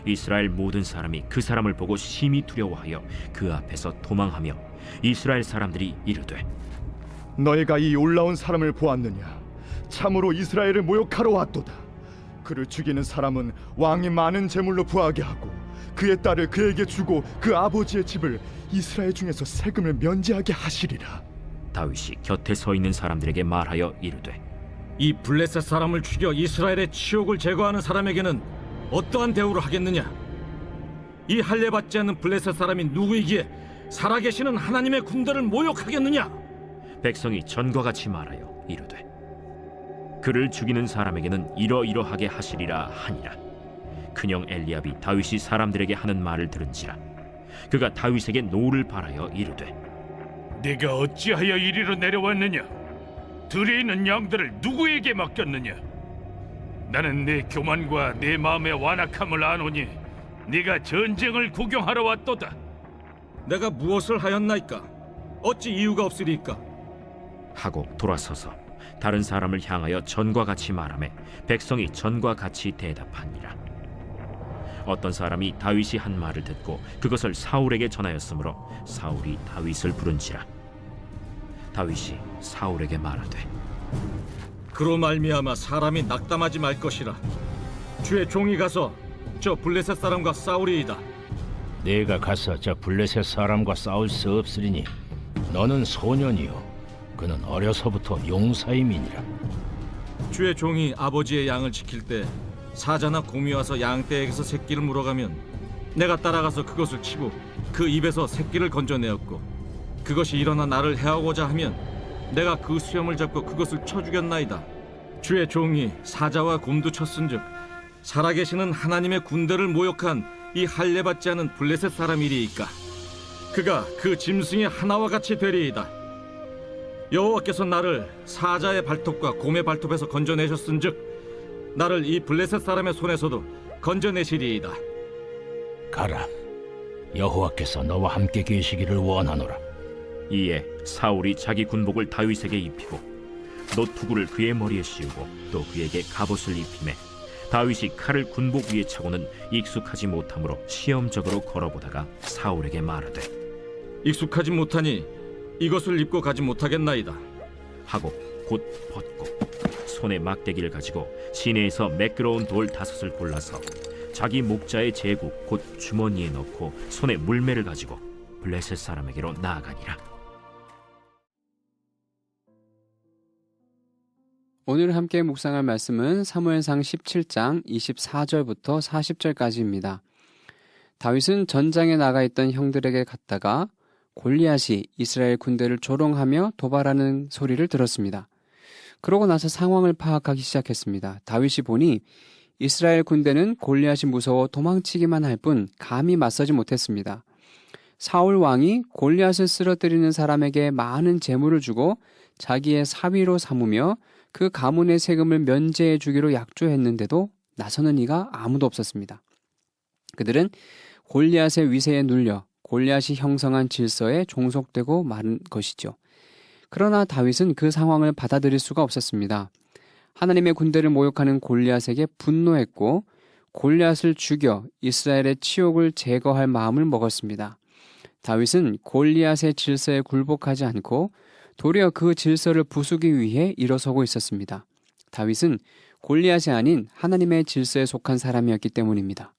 이스라엘 모든 사람이 그 사람을 보고 심히 두려워하여 그 앞에서 도망하며 이스라엘 사람들이 이르되 너희가 이 올라온 사람을 보았느냐? 참으로 이스라엘을 모욕하러 왔도다. 그를 죽이는 사람은 왕이 많은 재물로 부하게 하고 그의 딸을 그에게 주고 그 아버지의 집을 이스라엘 중에서 세금을 면제하게 하시리라. 다윗이 곁에 서 있는 사람들에게 말하여 이르되 이 블레셋 사람을 죽여 이스라엘의 치욕을 제거하는 사람에게는 어떠한 대우를 하겠느냐? 이 할례받지 않는 블레셋 사람이 누구이기에 살아계시는 하나님의 군대를 모욕하겠느냐? 백성이 전과 같이 말하여 이르되 그를 죽이는 사람에게는 이러이러하게 하시리라 하니라. 그녕 엘리압이 다윗이 사람들에게 하는 말을 들은지라 그가 다윗에게 노를 발하여 이르되 네가 어찌하여 이리로 내려왔느냐? 들에 있는 양들을 누구에게 맡겼느냐? 나는 네 교만과 네 마음의 완악함을 아노니 네가 전쟁을 구경하러 왔도다. 내가 무엇을 하였나이까? 어찌 이유가 없으리까? 하고 돌아서서 다른 사람을 향하여 전과 같이 말하매 백성이 전과 같이 대답하니라. 어떤 사람이 다윗이 한 말을 듣고 그것을 사울에게 전하였으므로 사울이 다윗을 부른지라. 다윗이 사울에게 말하되 그로 말미암아 사람이 낙담하지 말 것이라. 주의 종이 가서 저 블레셋 사람과 싸우리이다. 네가 가서 저 블레셋 사람과 싸울 수 없으리니 너는 소년이요 그는 어려서부터 용사임이니라. 주의 종이 아버지의 양을 지킬 때 사자나 곰이 와서 양떼에게서 새끼를 물어가면 내가 따라가서 그것을 치고 그 입에서 새끼를 건져내었고 그것이 일어나 나를 해하고자 하면 내가 그 수염을 잡고 그것을 쳐 죽였나이다. 주의 종이 사자와 곰도 쳤은즉 살아계시는 하나님의 군대를 모욕한 이 할례받지 않은 블레셋 사람이리이까. 그가 그 짐승의 하나와 같이 되리이다. 여호와께서 나를 사자의 발톱과 곰의 발톱에서 건져내셨은즉 나를 이 블레셋 사람의 손에서도 건져내시리이다. 가라, 여호와께서 너와 함께 계시기를 원하노라. 이에 사울이 자기 군복을 다윗에게 입히고 노투구를 그의 머리에 씌우고 또 그에게 갑옷을 입히매 다윗이 칼을 군복 위에 차고는 익숙하지 못하므로 시험적으로 걸어보다가 사울에게 말하되 익숙하지 못하니 이것을 입고 가지 못하겠나이다 하고 곧 벗고 손에 막대기를 가지고 시내에서 매끄러운 돌 5을 골라서 자기 목자의 제국 곧 주머니에 넣고 손에 물매를 가지고 블레셋 사람에게로 나아가니라. 오늘 함께 묵상할 말씀은 사무엘상 17장 24절부터 40절까지입니다. 다윗은 전장에 나가 있던 형들에게 갔다가 골리앗이 이스라엘 군대를 조롱하며 도발하는 소리를 들었습니다. 그러고 나서 상황을 파악하기 시작했습니다. 다윗이 보니 이스라엘 군대는 골리앗이 무서워 도망치기만 할 뿐 감히 맞서지 못했습니다. 사울 왕이 골리앗을 쓰러뜨리는 사람에게 많은 재물을 주고 자기의 사위로 삼으며 그 가문의 세금을 면제해 주기로 약조했는데도 나서는 이가 아무도 없었습니다. 그들은 골리앗의 위세에 눌려 골리앗이 형성한 질서에 종속되고 마는 것이죠. 그러나 다윗은 그 상황을 받아들일 수가 없었습니다. 하나님의 군대를 모욕하는 골리앗에게 분노했고 골리앗을 죽여 이스라엘의 치욕을 제거할 마음을 먹었습니다. 다윗은 골리앗의 질서에 굴복하지 않고 도리어 그 질서를 부수기 위해 일어서고 있었습니다. 다윗은 골리앗이 아닌 하나님의 질서에 속한 사람이었기 때문입니다.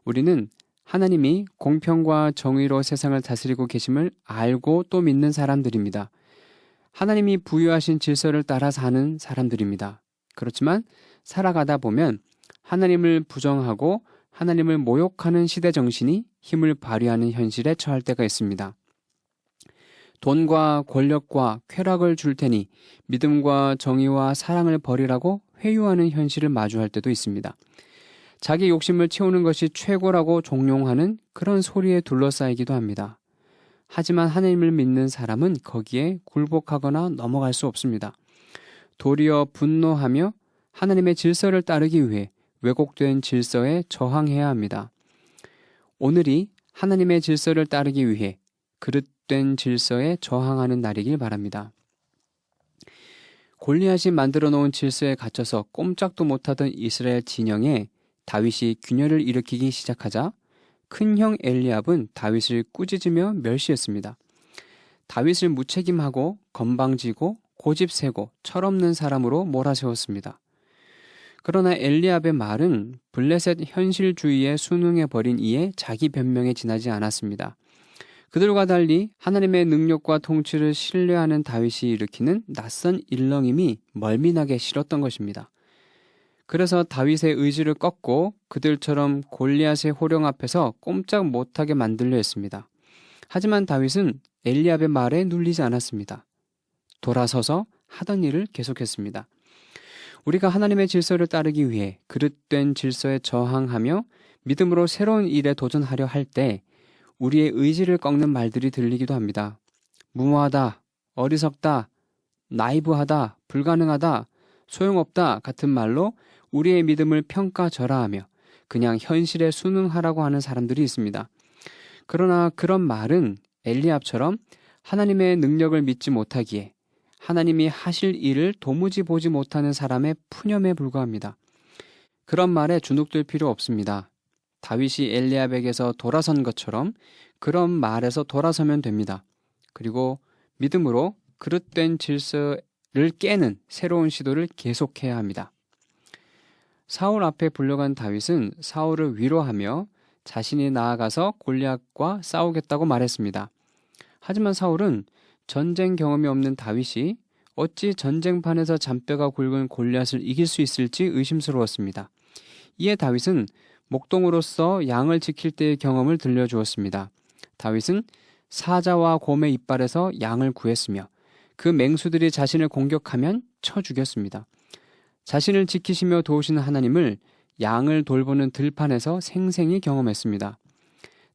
우리는 하나님이 공평과 정의로 세상을 다스리고 계심을 알고 또 믿는 사람들입니다. 하나님이 부여하신 질서를 따라 사는 사람들입니다. 그렇지만 살아가다 보면 하나님을 부정하고 하나님을 모욕하는 시대 정신이 힘을 발휘하는 현실에 처할 때가 있습니다. 돈과 권력과 쾌락을 줄 테니 믿음과 정의와 사랑을 버리라고 회유하는 현실을 마주할 때도 있습니다. 자기 욕심을 채우는 것이 최고라고 종용하는 그런 소리에 둘러싸이기도 합니다. 하지만 하나님을 믿는 사람은 거기에 굴복하거나 넘어갈 수 없습니다. 도리어 분노하며 하나님의 질서를 따르기 위해 왜곡된 질서에 저항해야 합니다. 오늘이 하나님의 질서를 따르기 위해 그릇된 질서에 저항하는 날이길 바랍니다. 골리앗이 만들어 놓은 질서에 갇혀서 꼼짝도 못하던 이스라엘 진영에 다윗이 균열을 일으키기 시작하자 큰형 엘리압은 다윗을 꾸짖으며 멸시했습니다. 다윗을 무책임하고 건방지고 고집세고 철없는 사람으로 몰아세웠습니다. 그러나 엘리압의 말은 블레셋 현실주의에 순응해버린 이에 자기 변명에 지나지 않았습니다. 그들과 달리 하나님의 능력과 통치를 신뢰하는 다윗이 일으키는 낯선 일렁임이 멀미나게 싫었던 것입니다. 그래서 다윗의 의지를 꺾고 그들처럼 골리앗의 호령 앞에서 꼼짝 못하게 만들려 했습니다. 하지만 다윗은 엘리압의 말에 눌리지 않았습니다. 돌아서서 하던 일을 계속했습니다. 우리가 하나님의 질서를 따르기 위해 그릇된 질서에 저항하며 믿음으로 새로운 일에 도전하려 할 때 우리의 의지를 꺾는 말들이 들리기도 합니다. 무모하다, 어리석다, 나이브하다, 불가능하다, 소용없다 같은 말로 우리의 믿음을 평가절하하며 그냥 현실에 순응하라고 하는 사람들이 있습니다. 그러나 그런 말은 엘리압처럼 하나님의 능력을 믿지 못하기에 하나님이 하실 일을 도무지 보지 못하는 사람의 푸념에 불과합니다. 그런 말에 주눅들 필요 없습니다. 다윗이 엘리압에게서 돌아선 것처럼 그런 말에서 돌아서면 됩니다. 그리고 믿음으로 그릇된 질서를 깨는 새로운 시도를 계속해야 합니다. 사울 앞에 불려간 다윗은 사울을 위로하며 자신이 나아가서 골리앗과 싸우겠다고 말했습니다. 하지만 사울은 전쟁 경험이 없는 다윗이 어찌 전쟁판에서 잔뼈가 굵은 골리앗을 이길 수 있을지 의심스러웠습니다. 이에 다윗은 목동으로서 양을 지킬 때의 경험을 들려주었습니다. 다윗은 사자와 곰의 이빨에서 양을 구했으며 그 맹수들이 자신을 공격하면 쳐 죽였습니다. 자신을 지키시며 도우시는 하나님을 양을 돌보는 들판에서 생생히 경험했습니다.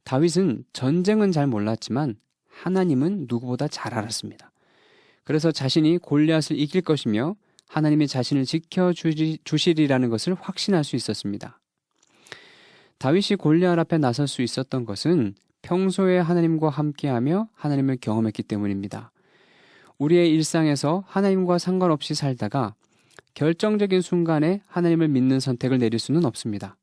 다윗은 전쟁은 잘 몰랐지만 하나님은 누구보다 잘 알았습니다. 그래서 자신이 골리앗을 이길 것이며 하나님이 자신을 지켜주시리라는 것을 확신할 수 있었습니다. 다윗이 골리앗 앞에 나설 수 있었던 것은 평소에 하나님과 함께하며 하나님을 경험했기 때문입니다. 우리의 일상에서 하나님과 상관없이 살다가 결정적인 순간에 하나님을 믿는 선택을 내릴 수는 없습니다.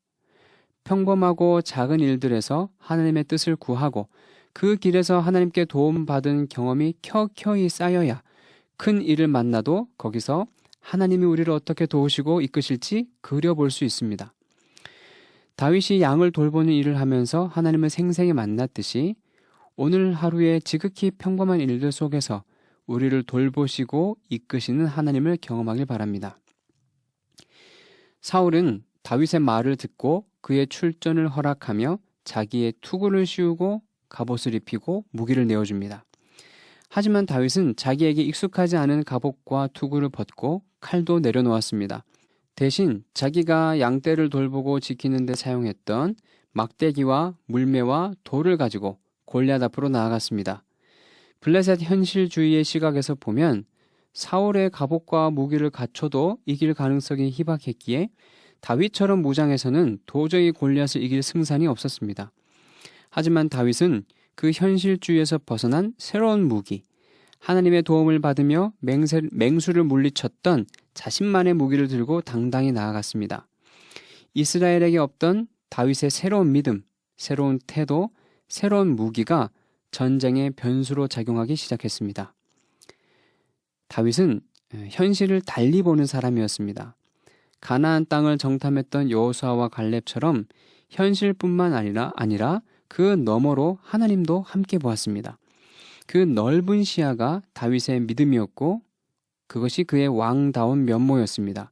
평범하고 작은 일들에서 하나님의 뜻을 구하고 그 길에서 하나님께 도움받은 경험이 켜켜이 쌓여야 큰 일을 만나도 거기서 하나님이 우리를 어떻게 도우시고 이끄실지 그려볼 수 있습니다. 다윗이 양을 돌보는 일을 하면서 하나님을 생생히 만났듯이 오늘 하루의 지극히 평범한 일들 속에서 우리를 돌보시고 이끄시는 하나님을 경험하길 바랍니다. 사울은 다윗의 말을 듣고 그의 출전을 허락하며 자기의 투구를 씌우고 갑옷을 입히고 무기를 내어줍니다. 하지만 다윗은 자기에게 익숙하지 않은 갑옷과 투구를 벗고 칼도 내려놓았습니다. 대신 자기가 양떼를 돌보고 지키는 데 사용했던 막대기와 물매와 돌을 가지고 골리앗 앞으로 나아갔습니다. 블레셋 현실주의의 시각에서 보면 사울의 갑옷과 무기를 갖춰도 이길 가능성이 희박했기에 다윗처럼 무장해서는 도저히 골리앗을 이길 승산이 없었습니다. 하지만 다윗은 그 현실주의에서 벗어난 새로운 무기, 하나님의 도움을 받으며 맹수를 물리쳤던 자신만의 무기를 들고 당당히 나아갔습니다. 이스라엘에게 없던 다윗의 새로운 믿음, 새로운 태도, 새로운 무기가 전쟁의 변수로 작용하기 시작했습니다. 다윗은 현실을 달리 보는 사람이었습니다. 가나안 땅을 정탐했던 여호수아와 갈렙처럼 현실뿐만 아니라 그 너머로 하나님도 함께 보았습니다. 그 넓은 시야가 다윗의 믿음이었고 그것이 그의 왕다운 면모였습니다.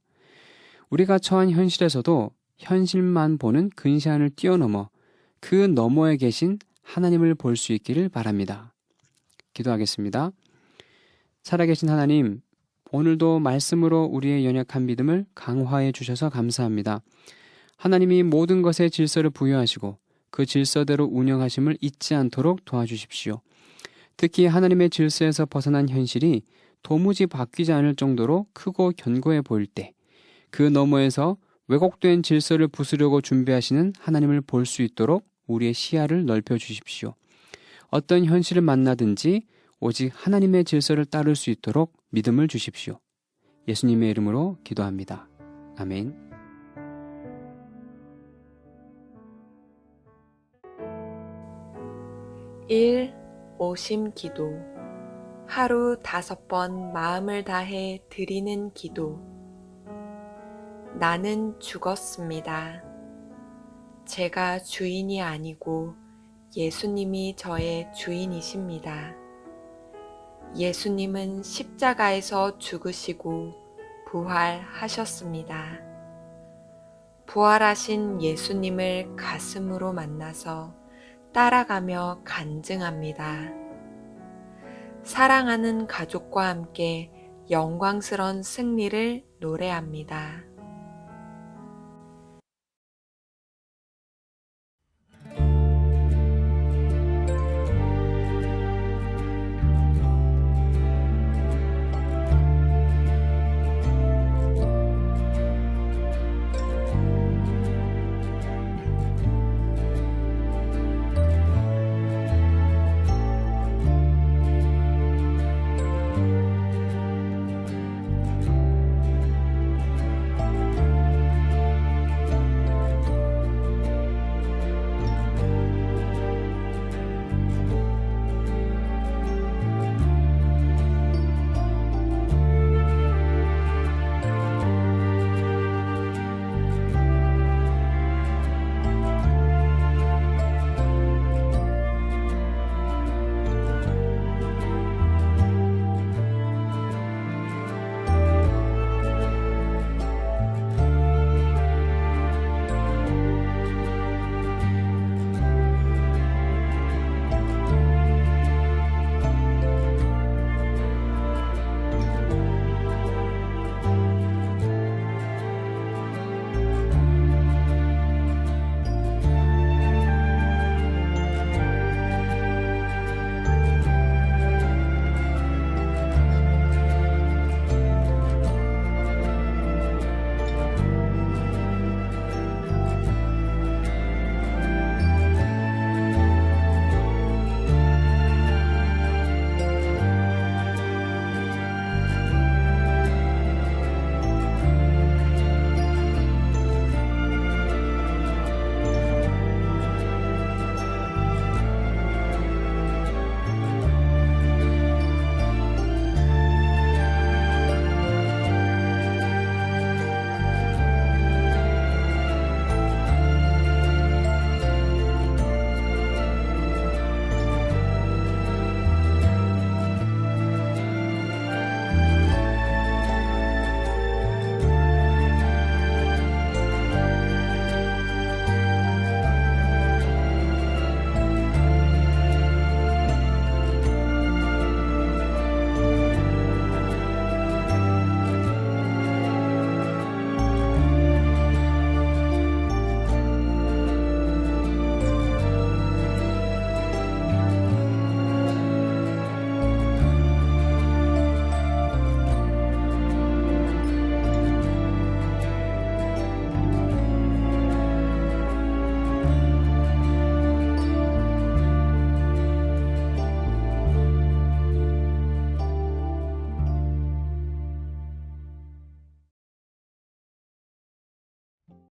우리가 처한 현실에서도 현실만 보는 근시안을 뛰어넘어 그 너머에 계신 하나님을 볼 수 있기를 바랍니다. 기도하겠습니다. 살아계신 하나님, 오늘도 말씀으로 우리의 연약한 믿음을 강화해 주셔서 감사합니다. 하나님이 모든 것에 질서를 부여하시고 그 질서대로 운영하심을 잊지 않도록 도와주십시오. 특히 하나님의 질서에서 벗어난 현실이 도무지 바뀌지 않을 정도로 크고 견고해 보일 때 그 너머에서 왜곡된 질서를 부수려고 준비하시는 하나님을 볼 수 있도록 우리의 시야를 넓혀 주십시오. 어떤 현실을 만나든지 오직 하나님의 질서를 따를 수 있도록 믿음을 주십시오. 예수님의 이름으로 기도합니다. 아멘. 1. 오심 기도. 하루 5번 마음을 다해 드리는 기도. 나는 죽었습니다. 제가 주인이 아니고 예수님이 저의 주인이십니다. 예수님은 십자가에서 죽으시고 부활하셨습니다. 부활하신 예수님을 가슴으로 만나서 따라가며 간증합니다. 사랑하는 가족과 함께 영광스러운 승리를 노래합니다.